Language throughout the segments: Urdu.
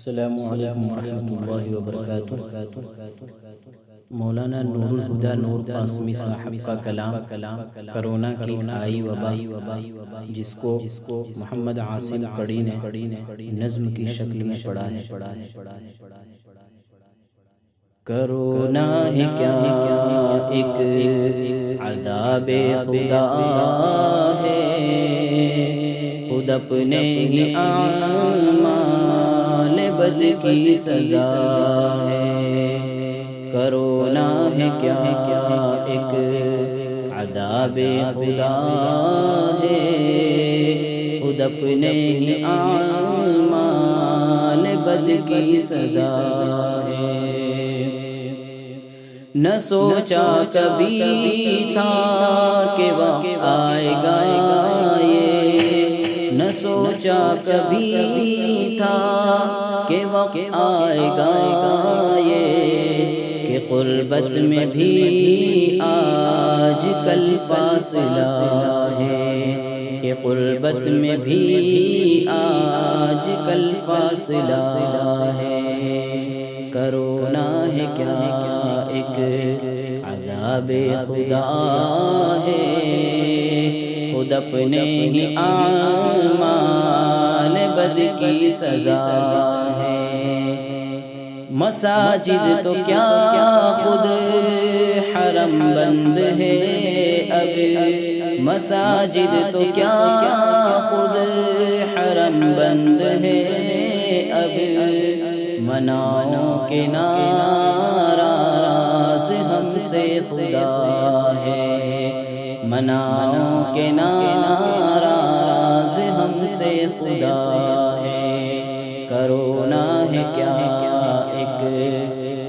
السلام علیکم ورحمۃ اللہ وبرکاتہ۔ مولانا نور الہدیٰ نور قاسمی صاحب کا کلام کرونا کی آئی وبا، جس کو محمد عاصم کڑی نے نظم کی شکل میں پڑھا ہے۔ کرونا ہے کیا ایک عذاب خدا ہے، خود اپنے ہی اعمال بد کی سزا ہے۔ کرونا ہے کیا ایک عذاب خدا ہے، خود اپنے ہی اعمال بد کی سزا ہے۔ نہ سوچا کبھی تھا کہ وقت آئے گا یہ، نہ سوچا کبھی تھا کہ وقت آئے گا یہ، کہ قربت میں بھی آج کل فاصلہ ہے، کہ قربت میں بھی آج کل فاصلہ ہے۔ کرونا ہے کیا ایک عذاب خدا ہے، خود اپنے ہی اعمال بد کی سزا ہے۔ مساجد تو کیا خود حرم بند ہے اب، مساجد تو کیا خود حرم بند ہے اب، مناؤں کے ناراض ہم سے خدا ہے، مناؤں کے ناراض ہم سے خدا ہے۔ کرونا ہے کیا ایک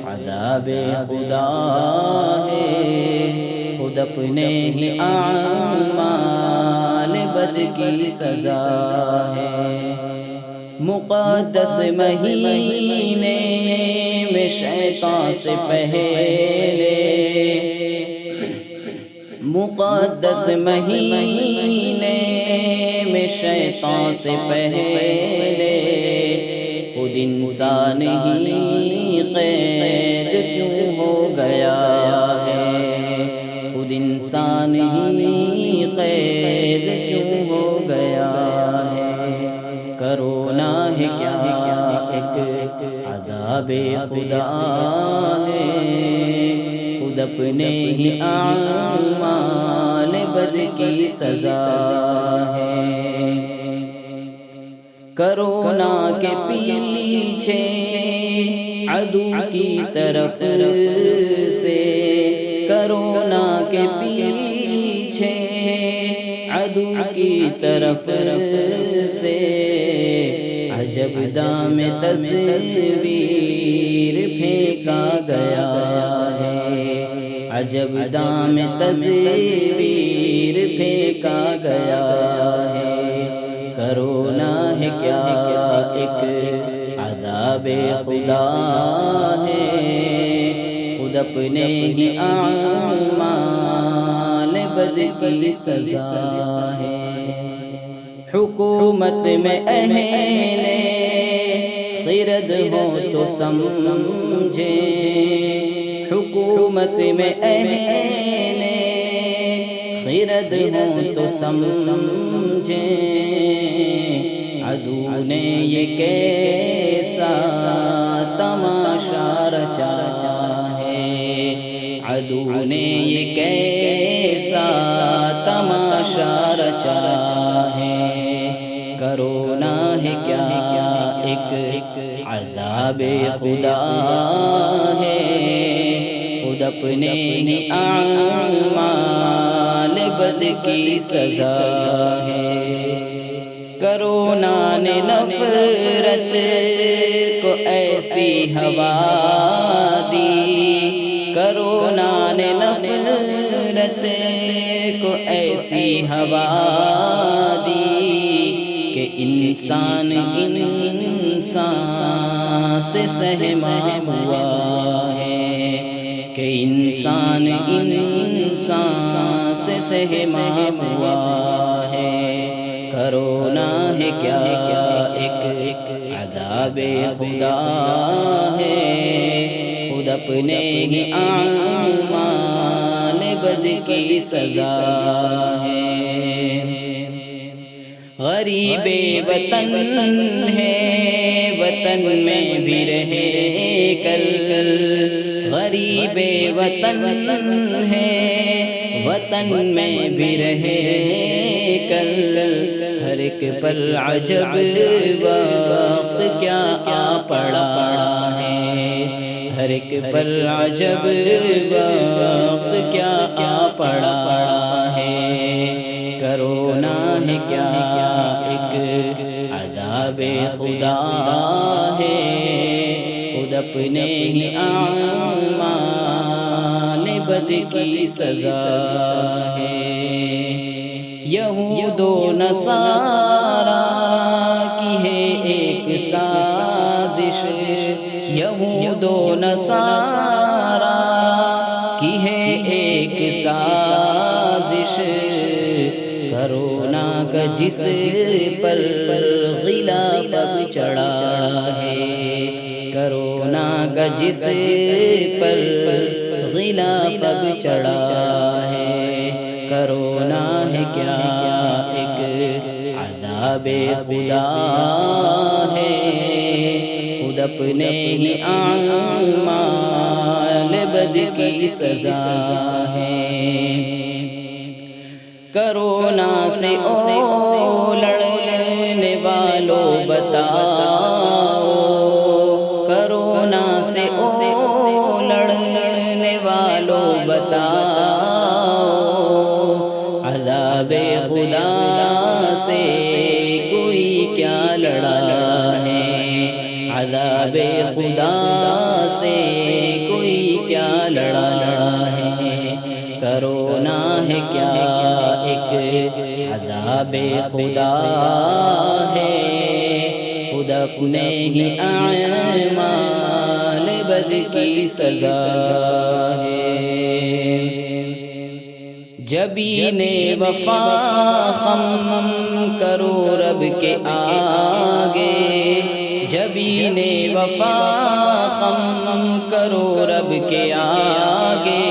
عذاب خدا ہے، خود اپنے ہی اعمال بد کی سزا ہے۔ مقدس مہینے میں شیطان سے پہلے، مقدس مہینے میں شیطان سے پہلے، خود انسان ہی قید کیوں ہو گیا ہے، خود انسان ہی قید کیوں ہو گیا ہے۔ کرونا ہے کیا ایک عذاب خدا ہے، خود اپنے ہی اعمال بد کی سزا ہے۔ کرونا کے پیچھے عدو کی طرف سے، کرونا کے پیچھے عدو کی طرف سے، عجب دام تصویر پھینکا گیا ہے، عجب دام تصویر پھینکا گیا ہے۔ کرونا ہے کیا ایک عذاب خدا ہے، خود اپنے ہی اعمال بد کی سزا ہے۔ حکومت میں اہل خرد ہو تو سمجھے، حکومت میں اہل خرد ہو تو سمجھے، عدو نے یہ کیسا تماشا رچا ہے، عدو نے یہ کیسا تماشا رچا ہے۔ کرونا ہے کیا ایک عذاب خدا ہے، خود اپنے ہی اعمال بد کی سزا ہے۔ کرونا نے نفرت کو ایسی ہوا دی، کرونا نے نفرت کو ایسی ہوا دی، کہ انسان سے سہما ہوا ہے، کہ انسان سے سہما ہوا ہے۔ کرونا ہے کیا ایک عذاب خدا ہے، خود اپنے ہی اعمال بد کی سزا ہے۔ غریب وطن ہے وطن میں بھی رہے کل، غریب وطن ہے وطن میں بھی رہے کل، ہر ایک پل عجب وقت کیا آ پڑا ہے، ہر ایک پل عجب وقت کیا آ پڑا ہے۔ کرونا ہے کیا ایک عذاب خدا ہے، خود اپنے ہی اعمال بد کی سزا ہے۔ یہود و نصارا کی ہے ایک سازش، یہود و نصارا کی ہے ایک سازش، کرونا کا جس پر غلاف اب چڑھا ہے، کرونا کا جس پر غلاف اب چڑھا ہے۔ کرونا ہے کیا ایک عذاب خدا ہے، خود اپنے ہی اعمال بد کی سزا ہے۔ کرونا سے او لڑنے والوں بتاؤ، کرونا سے او لڑنے والوں بتاؤ، عذاب خدا سے کوئی کیا لڑا ہے، عذاب خدا سے کوئی کیا لڑا ہے۔ کرونا ہے کیا ایک عذاب خدا ہے، خود اپنے ہی اعمال بد کی سزا ہے۔ جبین وفا خم کرو رب کے آگے، جبین وفا خم کرو رب کے آگے،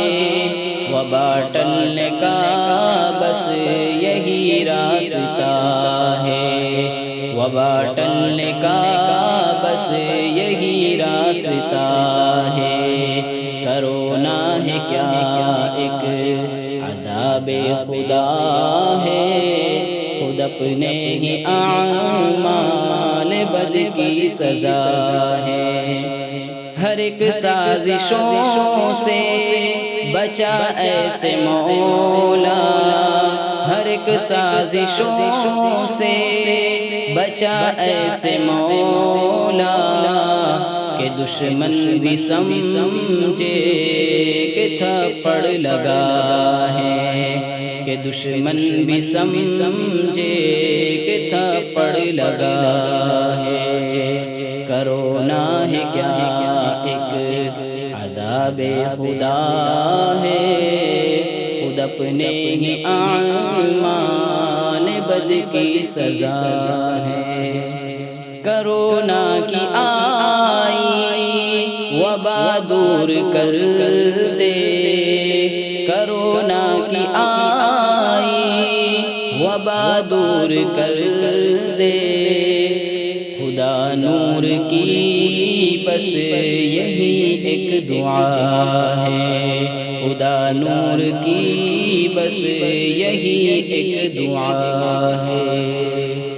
وبا ٹلنے کا بس یہی راستہ ہے، وبا ٹلنے کا بس یہی راستہ ہے۔ کرونا ہے کیا ایک عذاب خدا ہے، خود اپنے ہی اعمال بد کی سزا ہے۔ ہر ایک سازشوں سے بچا ایسے مولا، ہر ایک سازشوں سے بچا ایسے مولا، کہ دشمن بھی سمجھے کہ تھپڑ لگا ہے، کہ دشمن بھی سمجھے کہ تھپڑ لگا ہے۔ کرونا ہے کیا ایک عذاب خدا ہے، خود اپنے ہی اعمال بد کی سزا ہے۔ کرونا کی آئی وبا دور کر دے، کرونا کی آئی وبا دور کر دے، خدا نور کی بس یہی ایک دعا ہے، خدا نور کی بس یہی ایک دعا ہے۔